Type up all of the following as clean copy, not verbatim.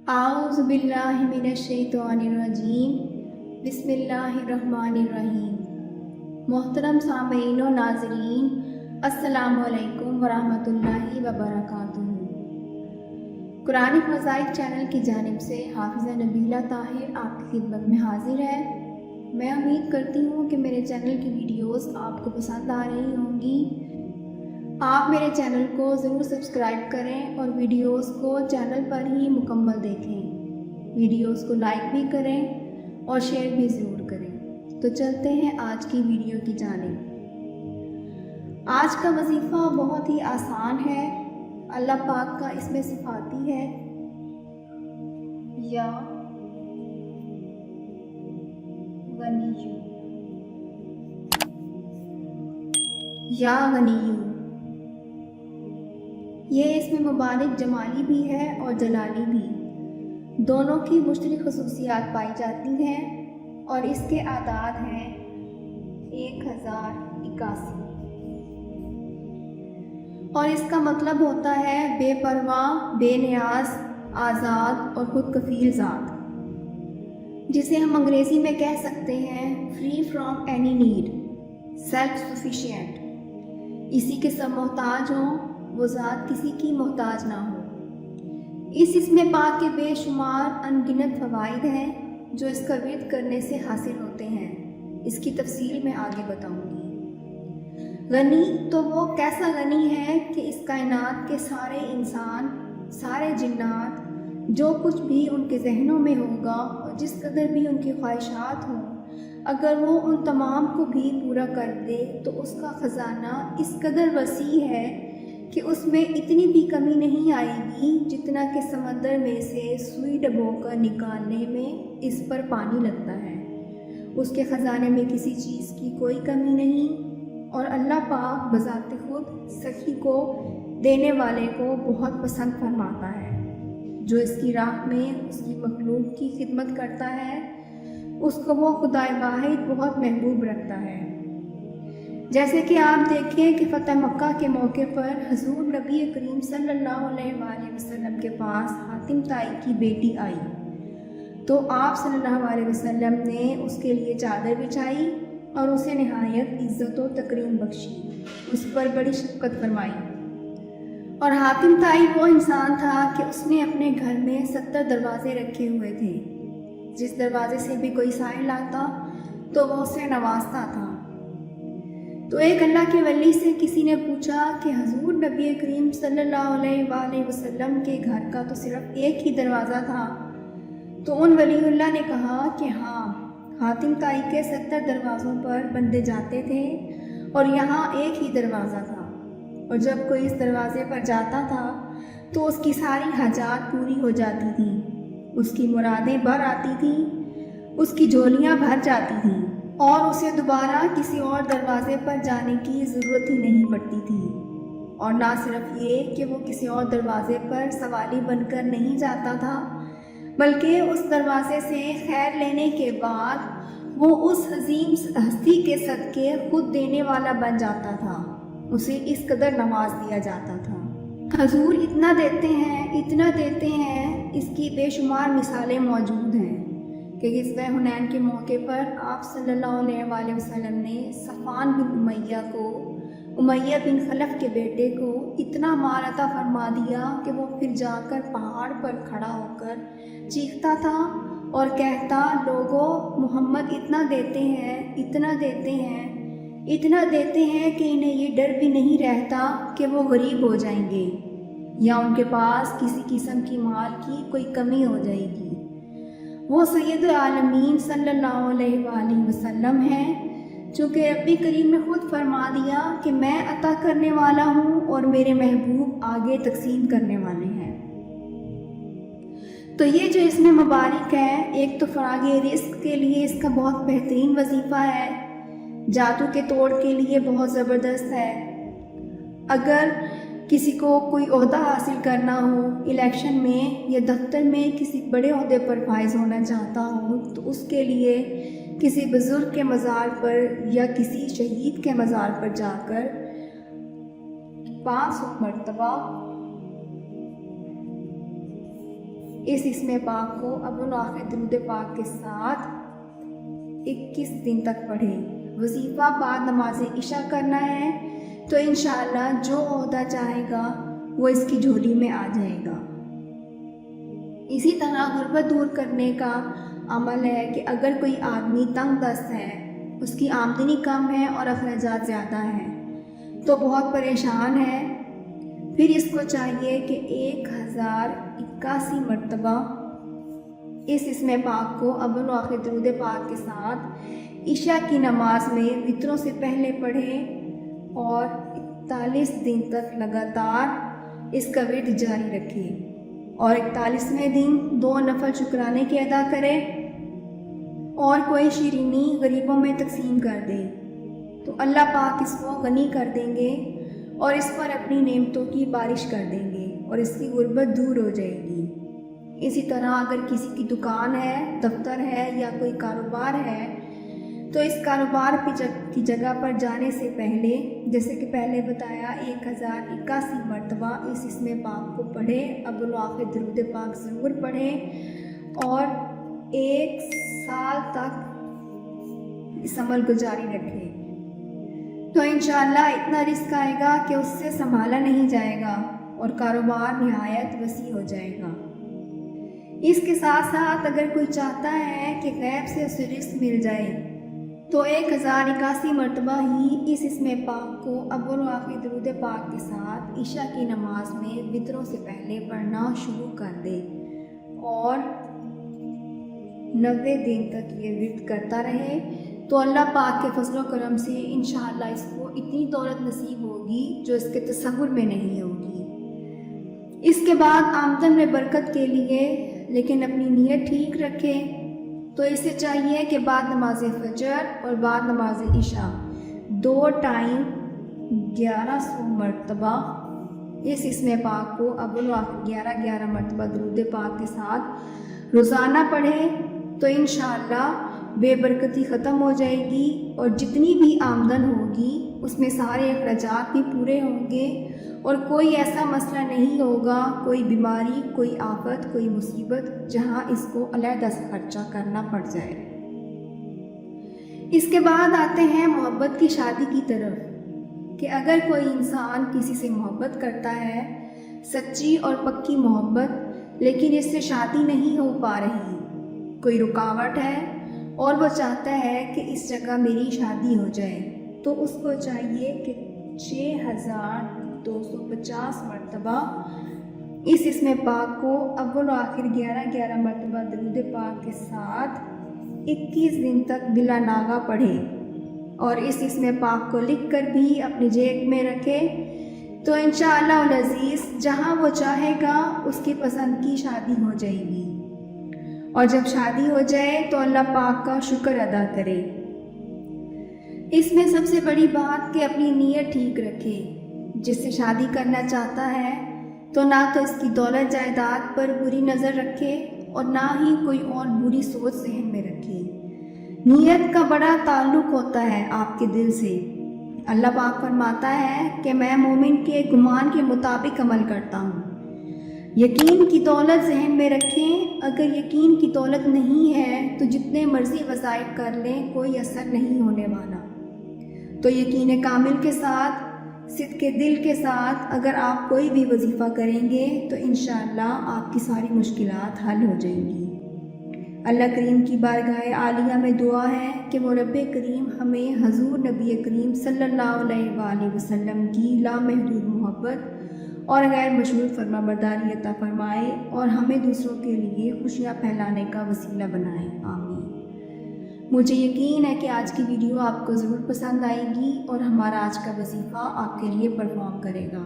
اعوذ باللہ من الشیطان الرجیم بسم اللہ الرحمن الرحیم۔ محترم سامعین و ناظرین، السلام علیکم ورحمۃ اللہ وبرکاتہ۔ قرآن موزائک چینل کی جانب سے حافظہ نبیلہ طاہر آپ کی خدمت میں حاضر ہے۔ میں امید کرتی ہوں کہ میرے چینل کی ویڈیوز آپ کو پسند آ رہی ہوں گی۔ آپ میرے چینل کو ضرور سبسکرائب کریں اور ویڈیوز کو چینل پر ہی مکمل دیکھیں۔ ویڈیوز کو لائک بھی کریں اور شیئر بھی ضرور کریں۔ تو چلتے ہیں آج کی ویڈیو کی جانب۔ آج کا وظیفہ بہت ہی آسان ہے، اللہ پاک کا اس میں صفاتی ہے۔ یا غنی، یا غنی، یہ اس میں مبارک جمالی بھی ہے اور جلالی بھی، دونوں کی مشترک خصوصیات پائی جاتی ہیں اور اس کے اعداد ہیں 1081 اور اس کا مطلب ہوتا ہے بے پرواہ، بے نیاز، آزاد اور خود کفیل ذات، جسے ہم انگریزی میں کہہ سکتے ہیں free from any need, self sufficient. اسی کے سب محتاج ہوں، وہ ذات کسی کی محتاج نہ ہو۔ اس اسم پاک کے بے شمار ان گنت فوائد ہیں جو اس کا ورد کرنے سے حاصل ہوتے ہیں۔ اس کی تفصیل میں آگے بتاؤں گی۔ غنی تو وہ کیسا غنی ہے کہ اس کائنات کے سارے انسان، سارے جنات، جو کچھ بھی ان کے ذہنوں میں ہوگا اور جس قدر بھی ان کی خواہشات ہوں، اگر وہ ان تمام کو بھی پورا کر دے تو اس کا خزانہ اس قدر وسیع ہے کہ اس میں اتنی بھی کمی نہیں آئے گی جتنا کہ سمندر میں سے سوئی ڈبو کر نکالنے میں اس پر پانی لگتا ہے۔ اس کے خزانے میں کسی چیز کی کوئی کمی نہیں، اور اللہ پاک بذات خود سخی کو، دینے والے کو بہت پسند فرماتا ہے۔ جو اس کی راہ میں اس کی مخلوق کی خدمت کرتا ہے، اس کو وہ خدائے واحد بہت محبوب رکھتا ہے۔ جیسے کہ آپ دیکھیں کہ فتح مکہ کے موقع پر حضور نبی کریم صلی اللہ علیہ وآلہ وسلم کے پاس حاتم طائی کی بیٹی آئی، تو آپ صلی اللہ علیہ وسلم نے اس کے لیے چادر بچھائی اور اسے نہایت عزت و تکریم بخشی، اس پر بڑی شفقت فرمائی۔ اور حاتم طائی وہ انسان تھا کہ اس نے اپنے گھر میں 70 دروازے رکھے ہوئے تھے، جس دروازے سے بھی کوئی سائل آتا تو وہ اسے نوازتا تھا۔ تو ایک اللہ کے ولی سے کسی نے پوچھا کہ حضور نبی کریم صلی اللہ علیہ وآلہ وسلم کے گھر کا تو صرف ایک ہی دروازہ تھا، تو ان ولی اللہ نے کہا کہ ہاں، حاتم طائی کے 70 دروازوں پر بندے جاتے تھے اور یہاں ایک ہی دروازہ تھا، اور جب کوئی اس دروازے پر جاتا تھا تو اس کی ساری حاجات پوری ہو جاتی تھیں، اس کی مرادیں بھر آتی تھیں، اس کی جھولیاں بھر جاتی تھیں، اور اسے دوبارہ کسی اور دروازے پر جانے کی ضرورت ہی نہیں پڑتی تھی۔ اور نہ صرف یہ کہ وہ کسی اور دروازے پر سوالی بن کر نہیں جاتا تھا، بلکہ اس دروازے سے خیر لینے کے بعد وہ اس عظیم ہستی کے صدقے خود دینے والا بن جاتا تھا، اسے اس قدر نواز دیا جاتا تھا۔ حضور اتنا دیتے ہیں، اتنا دیتے ہیں، اس کی بے شمار مثالیں موجود ہیں کہ غزوہ حنین کے موقع پر آپ صلی اللہ علیہ وآلہ وسلم نے صفوان بن امیہ کو، امیہ بن خلف کے بیٹے کو اتنا مال عطا فرما دیا کہ وہ پھر جا کر پہاڑ پر کھڑا ہو کر چیختا تھا اور کہتا، لوگوں، محمد اتنا دیتے ہیں، اتنا دیتے ہیں، اتنا دیتے ہیں کہ انہیں یہ ڈر بھی نہیں رہتا کہ وہ غریب ہو جائیں گے یا ان کے پاس کسی قسم کی مال کی کوئی کمی ہو جائے گی۔ وہ سید العالمین صلی اللہ علیہ وآلہ وسلم ہیں، چونکہ رب کریم نے خود فرما دیا کہ میں عطا کرنے والا ہوں اور میرے محبوب آگے تقسیم کرنے والے ہیں۔ تو یہ جو اس میں مبارک ہے، ایک تو فراغ رزق کے لیے اس کا بہت بہترین وظیفہ ہے، جادو کے توڑ کے لیے بہت زبردست ہے۔ اگر کسی کو کوئی عہدہ حاصل کرنا ہو، الیکشن میں یا دفتر میں کسی بڑے عہدے پر فائز ہونا چاہتا ہو، تو اس کے لیے کسی بزرگ کے مزار پر یا کسی شہید کے مزار پر جا کر 500 مرتبہ اس اسم پاک کو اول و آخر درود پاک کے ساتھ 21 دن تک پڑھیں۔ وظیفہ بعد نماز عشاء کرنا ہے تو انشاءاللہ جو عہدہ چاہے گا وہ اس کی جھولی میں آ جائے گا۔ اسی طرح غربت دور کرنے کا عمل ہے کہ اگر کوئی آدمی تنگ دست ہے، اس کی آمدنی کم ہے اور اخراجات زیادہ ہیں، تو بہت پریشان ہے، پھر اس کو چاہیے کہ 1081 مرتبہ اس اسم پاک کو اول و آخر درود پاک کے ساتھ عشاء کی نماز میں وتروں سے پہلے پڑھیں اور 41 دن تک لگاتار اس کا ورد جاری رکھیں، اور 41ویں دن 2 نفل شکرانے کے ادا کریں اور کوئی شیرینی غریبوں میں تقسیم کر دیں، تو اللہ پاک اس کو غنی کر دیں گے اور اس پر اپنی نعمتوں کی بارش کر دیں گے اور اس کی غربت دور ہو جائے گی۔ اسی طرح اگر کسی کی دکان ہے، دفتر ہے یا کوئی کاروبار ہے تو اس کاروبار کی جگہ پر جانے سے پہلے، جیسے کہ پہلے بتایا، 1081 مرتبہ اس اسم پاک کو پڑھیں، اول و آخر درود پاک ضرور پڑھیں اور 1 سال تک اس عمل کو جاری رکھیں، تو انشاءاللہ اتنا رزق آئے گا کہ اس سے سنبھالا نہیں جائے گا اور کاروبار نہایت وسیع ہو جائے گا۔ اس کے ساتھ ساتھ اگر کوئی چاہتا ہے کہ غیب سے اسے رزق مل جائے تو 1081 مرتبہ ہی اس اسم پاک کو اول و آخر درود پاک کے ساتھ عشاء کی نماز میں وتروں سے پہلے پڑھنا شروع کر دے اور 90 دن تک یہ ورد کرتا رہے، تو اللہ پاک کے فضل و کرم سے انشاءاللہ اس کو اتنی دولت نصیب ہوگی جو اس کے تصور میں نہیں ہوگی۔ اس کے بعد آمدن میں برکت کے لیے لیکن اپنی نیت ٹھیک رکھے، تو اسے چاہیے کہ بعد نماز فجر اور بعد نماز عشاء 2 ٹائم 1100 مرتبہ اس اسم پاک کو اول و آخر 11 مرتبہ درود پاک کے ساتھ روزانہ پڑھے، تو انشاءاللہ بے برکتی ختم ہو جائے گی اور جتنی بھی آمدن ہوگی اس میں سارے اخراجات بھی پورے ہوں گے اور کوئی ایسا مسئلہ نہیں ہوگا، کوئی بیماری، کوئی آفت، کوئی مصیبت جہاں اس کو علیحدہ سے خرچہ کرنا پڑ جائے۔ اس کے بعد آتے ہیں محبت کی شادی کی طرف، کہ اگر کوئی انسان کسی سے محبت کرتا ہے، سچی اور پکی محبت، لیکن اس سے شادی نہیں ہو پا رہی، کوئی رکاوٹ ہے اور وہ چاہتا ہے کہ اس جگہ میری شادی ہو جائے، تو اس کو چاہیے کہ 6250 مرتبہ اس اسم پاک کو اول و آخر 11 مرتبہ درود پاک کے ساتھ 21 دن تک بلا ناغہ پڑھے اور اس اسم پاک کو لکھ کر بھی اپنی جیب میں رکھے، تو انشاءاللہ العزیز جہاں وہ چاہے گا اس کی پسند کی شادی ہو جائے گی، اور جب شادی ہو جائے تو اللہ پاک کا شکر ادا کرے۔ اس میں سب سے بڑی بات کہ اپنی نیت ٹھیک رکھے، جس سے شادی کرنا چاہتا ہے تو نہ تو اس کی دولت جائیداد پر بری نظر رکھے اور نہ ہی کوئی اور بری سوچ ذہن میں رکھے۔ نیت کا بڑا تعلق ہوتا ہے آپ کے دل سے۔ اللہ پاک فرماتا ہے کہ میں مومن کے گمان کے مطابق عمل کرتا ہوں۔ یقین کی دولت ذہن میں رکھیں، اگر یقین کی دولت نہیں ہے تو جتنے مرضی وظائف کر لیں کوئی اثر نہیں ہونے والا۔ تو یقین کامل کے ساتھ، صدق دل کے ساتھ اگر آپ کوئی بھی وظیفہ کریں گے تو انشاءاللہ آپ کی ساری مشکلات حل ہو جائیں گی۔ اللہ کریم کی بارگاہ عالیہ میں دعا ہے کہ وہ رب کریم ہمیں حضور نبی کریم صلی اللہ علیہ وآلہ وسلم کی لامحدود محبت اور غیر مشہور فرما برداری عطا فرمائے اور ہمیں دوسروں کے لیے خوشیاں پھیلانے کا وسیلہ بنائے، آمین۔ مجھے یقین ہے کہ آج کی ویڈیو آپ کو ضرور پسند آئے گی اور ہمارا آج کا وظیفہ آپ کے لیے پرفارم کرے گا۔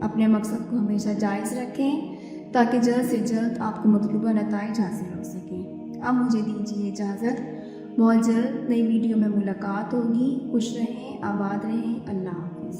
اپنے مقصد کو ہمیشہ جائز رکھیں تاکہ جلد سے جلد آپ کو مطلوبہ نتائج حاصل ہو سکیں۔ اب مجھے دیجیے اجازت، بہت جلد نئی ویڈیو میں ملاقات ہوگی۔ خوش رہیں، آباد رہیں، اللہ حافظ۔